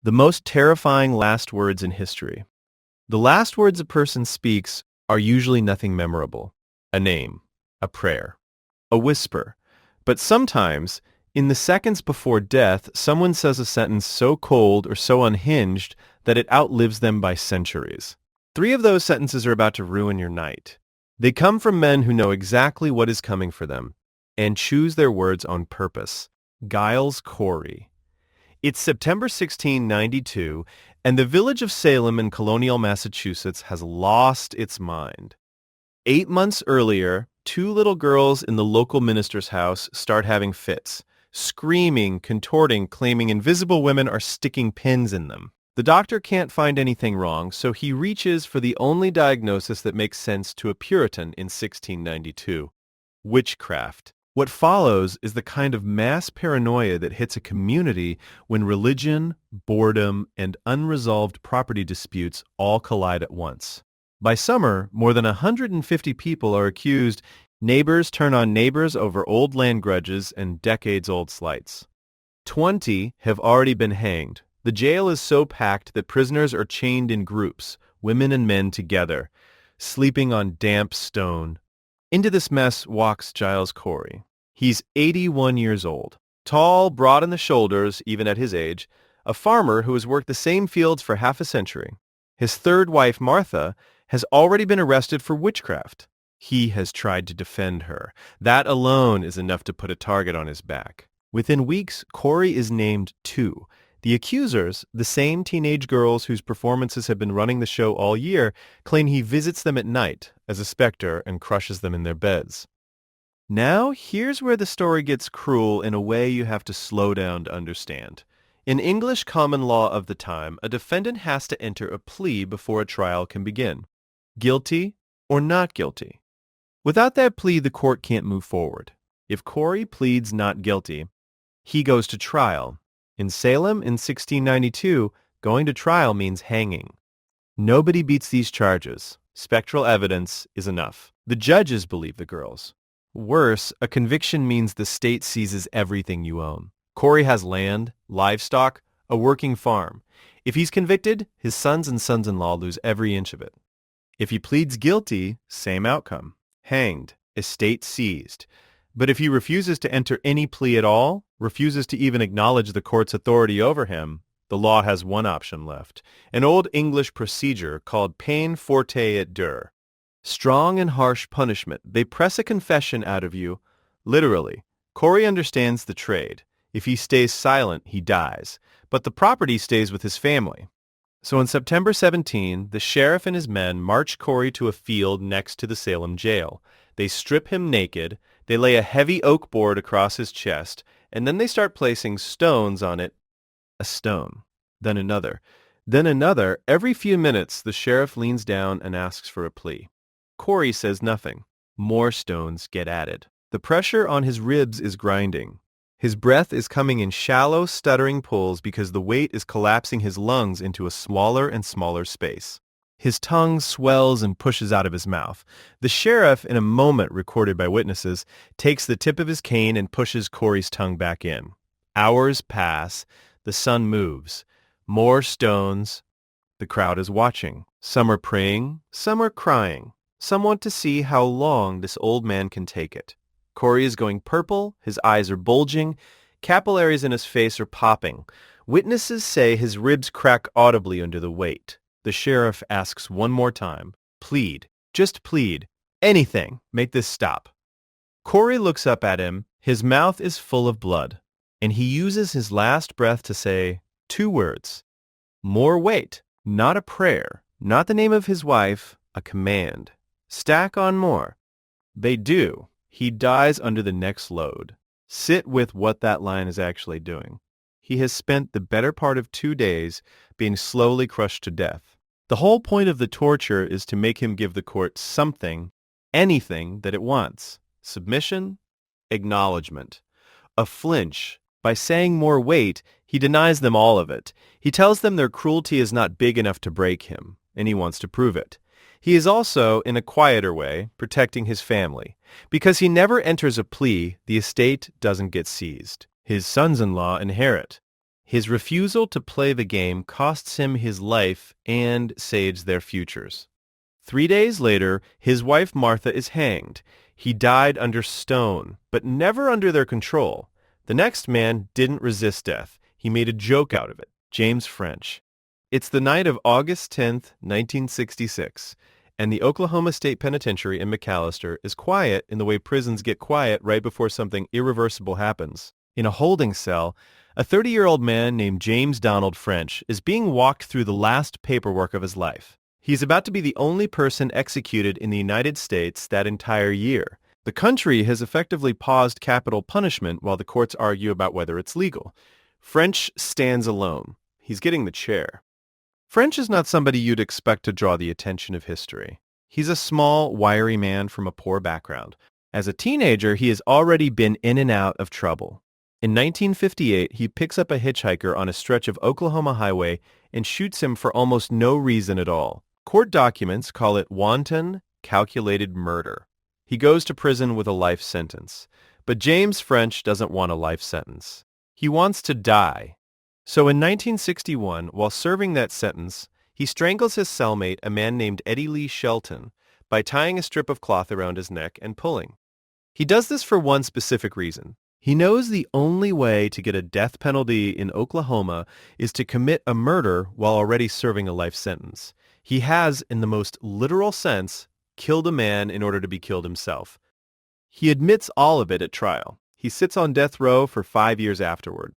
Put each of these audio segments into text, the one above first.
The most terrifying last words in history. The last words a person speaks are usually nothing memorable. A name, a prayer, a whisper. But sometimes, in the seconds before death, someone says a sentence so cold or so unhinged that it outlives them by centuries. 3 of those sentences are about to ruin your night. They come from men who know exactly what is coming for them and choose their words on purpose. Giles Corey. It's September 1692, and the village of Salem in colonial Massachusetts has lost its mind. 8 months earlier, 2 little girls in the local minister's house start having fits, screaming, contorting, claiming invisible women are sticking pins in them. The doctor can't find anything wrong, so he reaches for the only diagnosis that makes sense to a Puritan in 1692: witchcraft. What follows is the kind of mass paranoia that hits a community when religion, boredom, and unresolved property disputes all collide at once. By summer, more than 150 people are accused. Neighbors turn on neighbors over old land grudges and decades-old slights. 20 have already been hanged. The jail is so packed that prisoners are chained in groups, women and men together, sleeping on damp stone. Into this mess walks Giles Corey. He's 81 years old, tall, broad in the shoulders, even at his age, a farmer who has worked the same fields for half a century. His third wife, Martha, has already been arrested for witchcraft. He has tried to defend her. That alone is enough to put a target on his back. Within weeks, Corey is named too. The accusers, the same teenage girls whose performances have been running the show all year, claim he visits them at night as a specter and crushes them in their beds. Now, here's where the story gets cruel in a way you have to slow down to understand. In English common law of the time, a defendant has to enter a plea before a trial can begin. Guilty or not guilty. Without that plea, the court can't move forward. If Corey pleads not guilty, he goes to trial. In Salem in 1692, going to trial means hanging. Nobody beats these charges. Spectral evidence is enough. The judges believe the girls. Worse, a conviction means the state seizes everything you own. Corey has land, livestock, a working farm. If he's convicted, his sons and sons-in-law lose every inch of it. If he pleads guilty, same outcome. Hanged, estate seized. But if he refuses to enter any plea at all, refuses to even acknowledge the court's authority over him, the law has one option left, an old English procedure called peine forte et dure. Strong and harsh punishment. They press a confession out of you. Literally. Corey understands the trade. If he stays silent, he dies. But the property stays with his family. So on September 17, the sheriff and his men march Corey to a field next to the Salem jail. They strip him naked. They lay a heavy oak board across his chest, and then they start placing stones on it. A stone. Then another. Then another. Every few minutes, the sheriff leans down and asks for a plea. Corey says nothing. More stones get added. The pressure on his ribs is grinding. His breath is coming in shallow, stuttering pulls because the weight is collapsing his lungs into a smaller and smaller space. His tongue swells and pushes out of his mouth. The sheriff, in a moment recorded by witnesses, takes the tip of his cane and pushes Corey's tongue back in. Hours pass. The sun moves. More stones. The crowd is watching. Some are praying. Some are crying. Some want to see how long this old man can take it. Corey is going purple. His eyes are bulging. Capillaries in his face are popping. Witnesses say his ribs crack audibly under the weight. The sheriff asks one more time. Plead. Just plead. Anything. Make this stop. Corey looks up at him. His mouth is full of blood. And he uses his last breath to say 2 words. More weight. Not a prayer. Not the name of his wife. A command. Stack on more. They do. He dies under the next load. Sit with what that line is actually doing. He has spent the better part of 2 days being slowly crushed to death. The whole point of the torture is to make him give the court something, anything that it wants. Submission, acknowledgement, a flinch. By saying more weight, he denies them all of it. He tells them their cruelty is not big enough to break him, and he wants to prove it. He is also, in a quieter way, protecting his family. Because he never enters a plea, the estate doesn't get seized. His sons-in-law inherit. His refusal to play the game costs him his life and saves their futures. 3 days later, his wife Martha is hanged. He died under stone, but never under their control. The next man didn't resist death. He made a joke out of it. James French. It's the night of August 10th, 1966, and the Oklahoma State Penitentiary in McAlester is quiet in the way prisons get quiet right before something irreversible happens. In a holding cell, a 30-year-old man named James Donald French is being walked through the last paperwork of his life. He's about to be the only person executed in the United States that entire year. The country has effectively paused capital punishment while the courts argue about whether it's legal. French stands alone. He's getting the chair. French is not somebody you'd expect to draw the attention of history. He's a small, wiry man from a poor background. As a teenager, he has already been in and out of trouble. In 1958, he picks up a hitchhiker on a stretch of Oklahoma highway and shoots him for almost no reason at all. Court documents call it wanton, calculated murder. He goes to prison with a life sentence. But James French doesn't want a life sentence. He wants to die. So in 1961, while serving that sentence, he strangles his cellmate, a man named Eddie Lee Shelton, by tying a strip of cloth around his neck and pulling. He does this for one specific reason. He knows the only way to get a death penalty in Oklahoma is to commit a murder while already serving a life sentence. He has, in the most literal sense, killed a man in order to be killed himself. He admits all of it at trial. He sits on death row for 5 years afterward.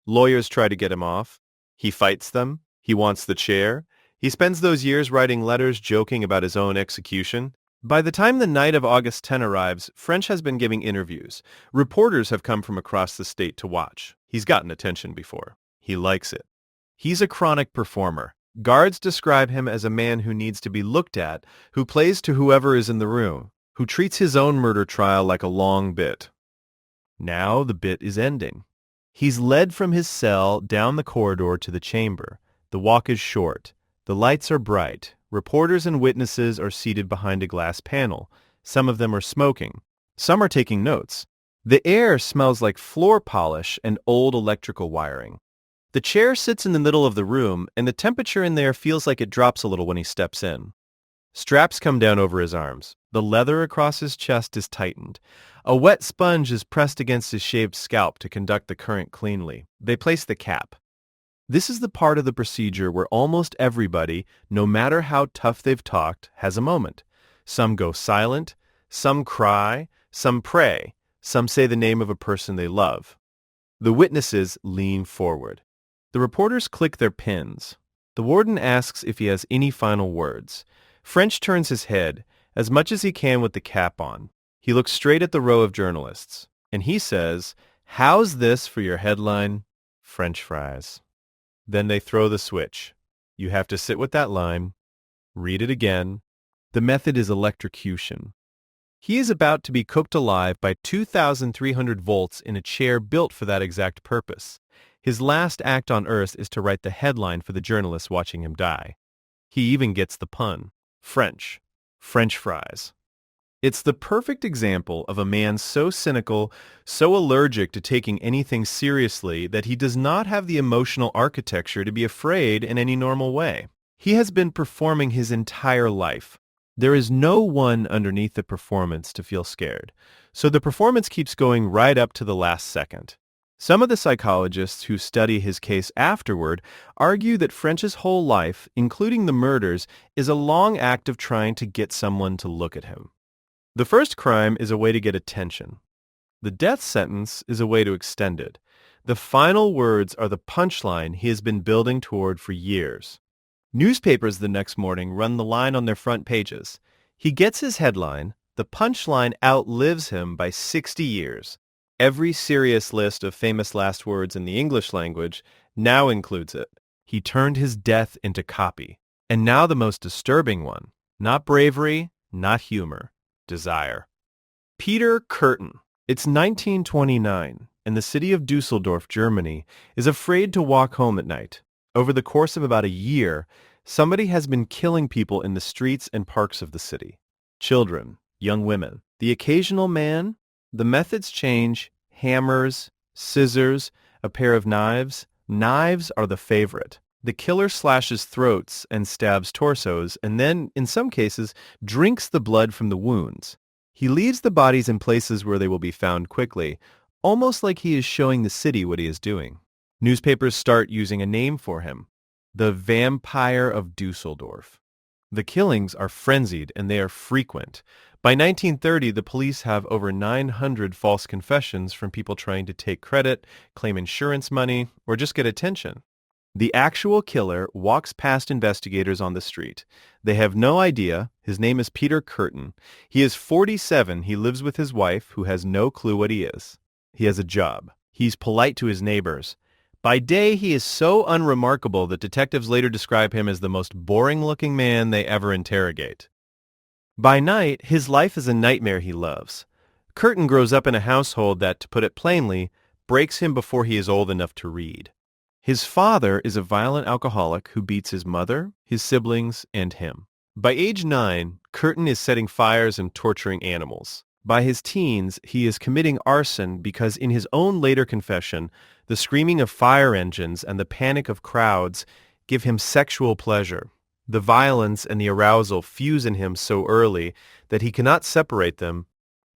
Lawyers try to get him off. He fights them. He wants the chair. He spends those years writing letters joking about his own execution. By the time the night of August 10 arrives, French has been giving interviews. Reporters have come from across the state to watch. He's gotten attention before. He likes it. He's a chronic performer. Guards describe him as a man who needs to be looked at, who plays to whoever is in the room, who treats his own murder trial like a long bit. Now the bit is ending. He's led from his cell down the corridor to the chamber. The walk is short. The lights are bright. Reporters and witnesses are seated behind a glass panel. Some of them are smoking. Some are taking notes. The air smells like floor polish and old electrical wiring. The chair sits in the middle of the room, and the temperature in there feels like it drops a little when he steps in. Straps come down over his arms. The leather across his chest is tightened. A wet sponge is pressed against his shaved scalp to conduct the current cleanly. They place the cap. This is the part of the procedure where almost everybody, no matter how tough they've talked, has a moment. Some go silent, some cry, some pray, some say the name of a person they love. The witnesses lean forward. The reporters click their pens. The warden asks if he has any final words. French turns his head, as much as he can with the cap on. He looks straight at the row of journalists, and he says, "How's this for your headline? French fries." Then they throw the switch. You have to sit with that line, read it again. The method is electrocution. He is about to be cooked alive by 2,300 volts in a chair built for that exact purpose. His last act on earth is to write the headline for the journalists watching him die. He even gets the pun. French. French fries. It's the perfect example of a man so cynical, so allergic to taking anything seriously that he does not have the emotional architecture to be afraid in any normal way. He has been performing his entire life. There is no one underneath the performance to feel scared, so the performance keeps going right up to the last second. Some of the psychologists who study his case afterward argue that French's whole life, including the murders, is a long act of trying to get someone to look at him. The first crime is a way to get attention. The death sentence is a way to extend it. The final words are the punchline he has been building toward for years. Newspapers the next morning run the line on their front pages. He gets his headline. The punchline outlives him by 60 years. Every serious list of famous last words in the English language now includes it. He turned his death into copy. And now the most disturbing one. Not bravery, not humor. Desire. Peter Kurtman. It's 1929, and the city of Dusseldorf, Germany, is afraid to walk home at night. Over the course of about a year, somebody has been killing people in the streets and parks of the city. Children, young women, the occasional man. The methods change: hammers, scissors, a pair of knives, Knives are the favorite. The killer slashes throats and stabs torsos, and then, in some cases, drinks the blood from the wounds. He leaves the bodies in places where they will be found quickly, almost like he is showing the city what he is doing. Newspapers start using a name for him, the Vampire of Dusseldorf. The killings are frenzied and they are frequent. By 1930, the police have over 900 false confessions from people trying to take credit, claim insurance money, or just get attention. The actual killer walks past investigators on the street. They have no idea. His name is Peter Kurtman. He is 47. He lives with his wife, who has no clue what he is. He has a job. He's polite to his neighbors. By day, he is so unremarkable that detectives later describe him as the most boring-looking man they ever interrogate. By night, his life is a nightmare he loves. Kurtman grows up in a household that, to put it plainly, breaks him before he is old enough to read. His father is a violent alcoholic who beats his mother, his siblings, and him. By age 9, Kurtman is setting fires and torturing animals. By his teens, he is committing arson because in his own later confession, the screaming of fire engines and the panic of crowds give him sexual pleasure. The violence and the arousal fuse in him so early that he cannot separate them.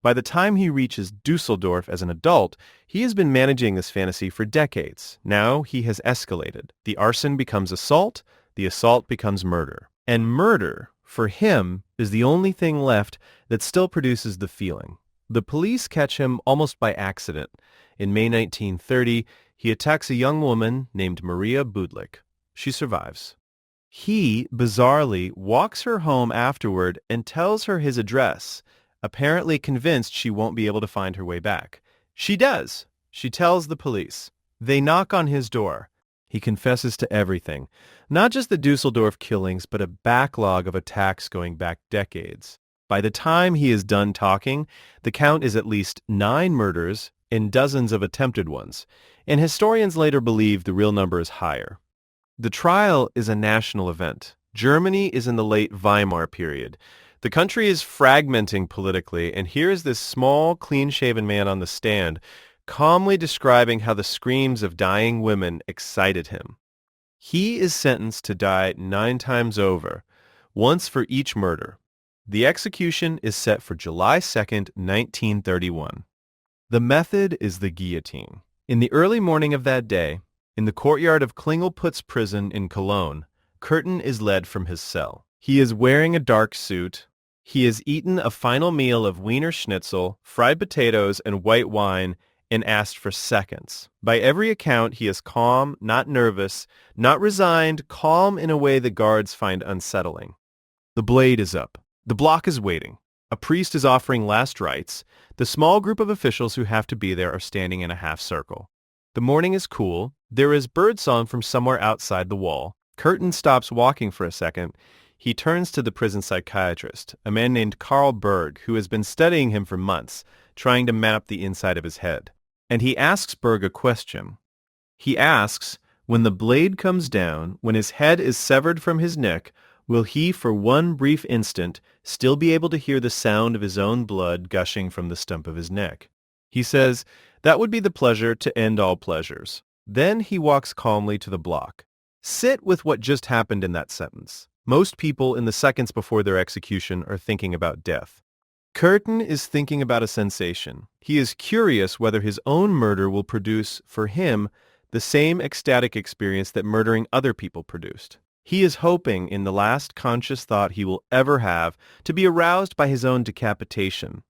By the time he reaches Dusseldorf as an adult, he has been managing this fantasy for decades. Now he has escalated. The arson becomes assault, the assault becomes murder. And murder, for him, is the only thing left that still produces the feeling. The police catch him almost by accident. In May 1930, he attacks a young woman named Maria Budlik. She survives. He, bizarrely, walks her home afterward and tells her his address, apparently convinced she won't be able to find her way back. She does. She tells the police. They knock on his door. He confesses to everything, not just the Dusseldorf killings, but a backlog of attacks going back decades. By the time he is done talking, the count is at least 9 murders and dozens of attempted ones, and historians later believe the real number is higher. The trial is a national event. Germany is in the late Weimar period. The country is fragmenting politically, and here is this small, clean-shaven man on the stand, calmly describing how the screams of dying women excited him. He is sentenced to die 9 times over, once for each murder. The execution is set for July 2nd, 1931. The method is the guillotine. In the early morning of that day, in the courtyard of Klingelputz prison in Cologne, Kurtman is led from his cell. He is wearing a dark suit. He has eaten a final meal of Wiener Schnitzel, fried potatoes, and white wine, and asked for seconds. By every account, he is calm, not nervous, not resigned, calm in a way the guards find unsettling. The blade is up. The block is waiting. A priest is offering last rites. The small group of officials who have to be there are standing in a half circle. The morning is cool. There is birdsong from somewhere outside the wall. Kurtman stops walking for a second. He turns to the prison psychiatrist, a man named Carl Berg, who has been studying him for months, trying to map the inside of his head. And he asks Berg a question. He asks, when the blade comes down, when his head is severed from his neck, will he, for one brief instant, still be able to hear the sound of his own blood gushing from the stump of his neck? He says, that would be the pleasure to end all pleasures. Then he walks calmly to the block. Sit with what just happened in that sentence. Most people in the seconds before their execution are thinking about death. Kurtman is thinking about a sensation. He is curious whether his own murder will produce, for him, the same ecstatic experience that murdering other people produced. He is hoping, in the last conscious thought he will ever have, to be aroused by his own decapitation.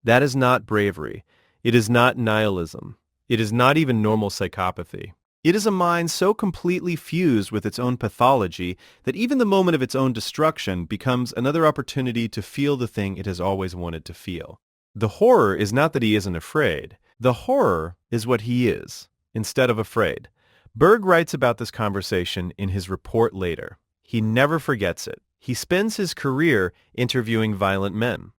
That is not bravery. It is not nihilism. It is not even normal psychopathy. It is a mind so completely fused with its own pathology that even the moment of its own destruction becomes another opportunity to feel the thing it has always wanted to feel. The horror is not that he isn't afraid. The horror is what he is, instead of afraid. Berg writes about this conversation in his report later. He never forgets it. He spends his career interviewing violent men.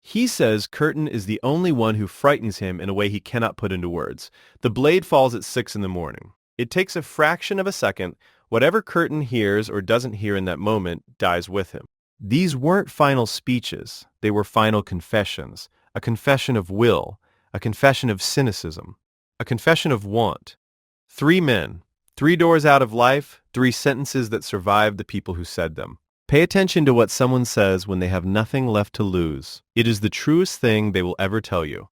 He says Kurtman is the only one who frightens him in a way he cannot put into words. The blade falls at 6 a.m. It takes a fraction of a second. Whatever Kurtman hears or doesn't hear in that moment dies with him. These weren't final speeches. They were final confessions. A confession of will. A confession of cynicism. A confession of want. 3 men. 3 doors out of life, 3 sentences that survive the people who said them. Pay attention to what someone says when they have nothing left to lose. It is the truest thing they will ever tell you.